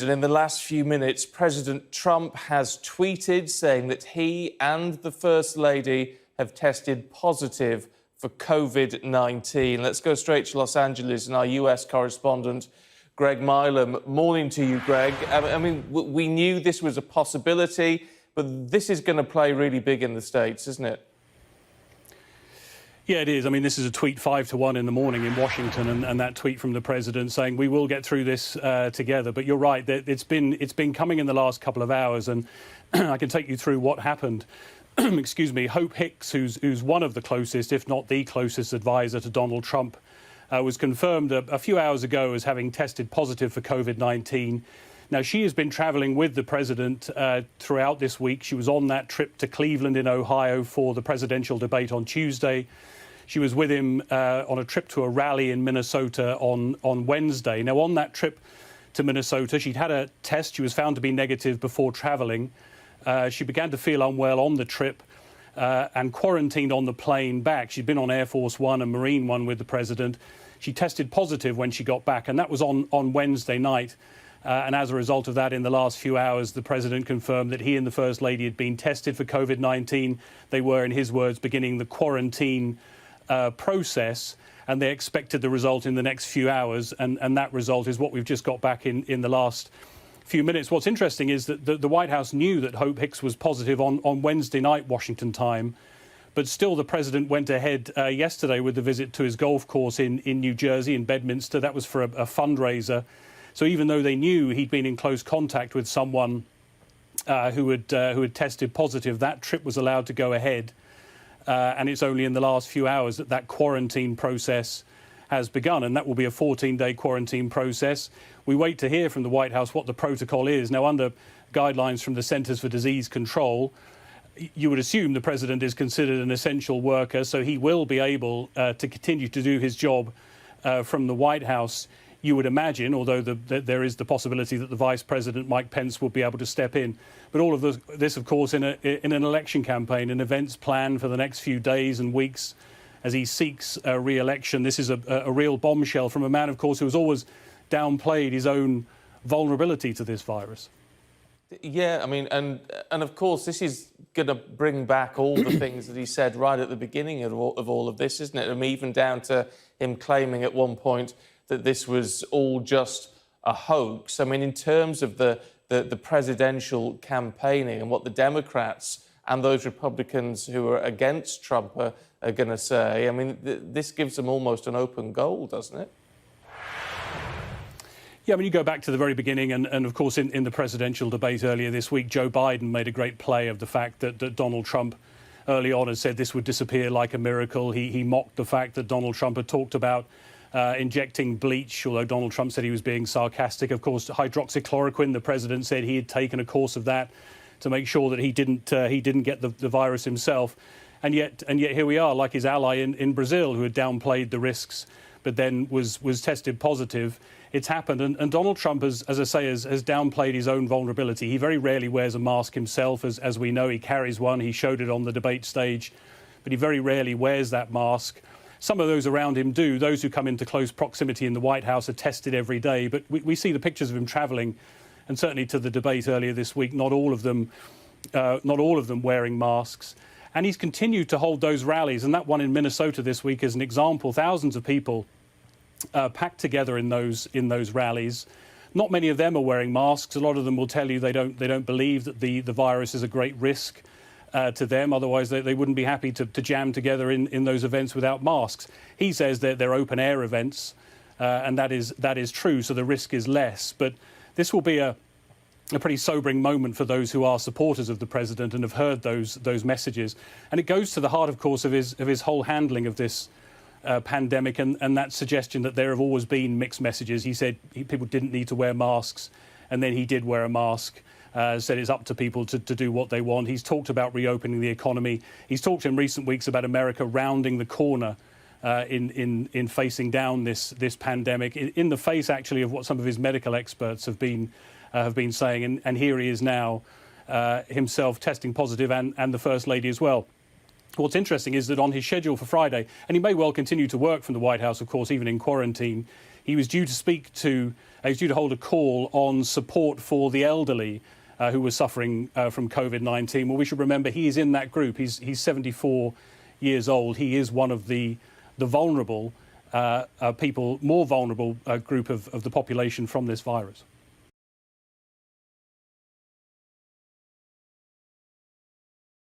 And in the last few minutes, President Trump has tweeted saying that he and the First Lady have tested positive for COVID-19. Let's go straight to Los Angeles and our US correspondent, Greg Milam. Morning to you, Greg. I mean, we knew this was a possibility, but this is going to play really big in the States, isn't it? Yeah, it is. I mean, this is a tweet 5 to 1 in the morning in Washington, and that tweet from the president saying we will get through this together. But you're right, it's been coming in the last couple of hours, and I can take you through what happened. Excuse me. Hope Hicks, who's one of the closest, if not the closest advisor to Donald Trump, was confirmed a few hours ago as having tested positive for COVID-19. Now, she has been travelling with the president throughout this week. She was on that trip to Cleveland in Ohio for the presidential debate on Tuesday. She was with him on a trip to a rally in Minnesota on Wednesday. Now, on that trip to Minnesota, she'd had a test. She was found to be negative before travelling. She began to feel unwell on the trip and quarantined on the plane back. She'd been on Air Force One and Marine One with the president. She tested positive when she got back, and that was on Wednesday night. And as a result of that, in the last few hours, the president confirmed that he and the First Lady had been tested for COVID-19. They were, in his words, beginning the quarantine process, and they expected the result in the next few hours, and that result is what we've just got back in the last few minutes. What's interesting is that the White House knew that Hope Hicks was positive on Wednesday night, Washington time, but still the president went ahead yesterday with the visit to his golf course in New Jersey, in Bedminster. That was for a fundraiser. So even though they knew he'd been in close contact with someone who had tested positive, that trip was allowed to go ahead. And it's only in the last few hours that quarantine process has begun, and that will be a 14-day quarantine process. We wait to hear from the White House what the protocol is. Now, under guidelines from the Centers for Disease Control, you would assume the president is considered an essential worker, so he will be able to continue to do his job from the White House, you would imagine, although there is the possibility that the Vice President, Mike Pence, will be able to step in. But all of this, of course, in an election campaign, an events planned for the next few days and weeks as he seeks re-election. This is a real bombshell from a man, of course, who has always downplayed his own vulnerability to this virus. Yeah, I mean, and of course, this is going to bring back all the things that he said right at the beginning of all of this, isn't it? I mean, even down to him claiming at one point that this was all just a hoax. I mean, in terms of the presidential campaigning and what the Democrats and those Republicans who are against Trump are going to say, I mean, this gives them almost an open goal, doesn't it? Yeah, I mean, you go back to the very beginning, and of course, in the presidential debate earlier this week, Joe Biden made a great play of the fact that Donald Trump early on had said this would disappear like a miracle. He mocked the fact that Donald Trump had talked about injecting bleach, although Donald Trump said he was being sarcastic. Of course, hydroxychloroquine, the president said he had taken a course of that to make sure that he didn't get the virus himself. And yet here we are, like his ally in Brazil, who had downplayed the risks, but then was tested positive. It's happened. And Donald Trump, as I say, has downplayed his own vulnerability. He very rarely wears a mask himself, as we know. He carries one. He showed it on the debate stage, but he very rarely wears that mask. Some of those around him do. Those who come into close proximity in the White House are tested every day. But we see the pictures of him travelling, and certainly to the debate earlier this week, not all of them wearing masks. And he's continued to hold those rallies. And that one in Minnesota this week is an example. Thousands of people packed together in those rallies. Not many of them are wearing masks. A lot of them will tell you they don't believe that the virus is a great risk to them. Otherwise, they wouldn't be happy to jam together in those events without masks. He says they're open air events, and that is true. So the risk is less. But this will be a pretty sobering moment for those who are supporters of the president and have heard those messages. And it goes to the heart, of course, of his whole handling of this pandemic and that suggestion that there have always been mixed messages. He said people didn't need to wear masks, and then he did wear a mask. Said it's up to people to do what they want. He's talked about reopening the economy. He's talked in recent weeks about America rounding the corner in facing down this pandemic, in the face actually of what some of his medical experts have been saying. And here he is now himself testing positive, and the First Lady as well. What's interesting is that on his schedule for Friday, and he may well continue to work from the White House, of course, even in quarantine, he was due to hold a call on support for the elderly who were suffering from COVID-19. Well, we should remember he is in that group. He's 74 years old. He is one of the vulnerable people, more vulnerable group of the population from this virus.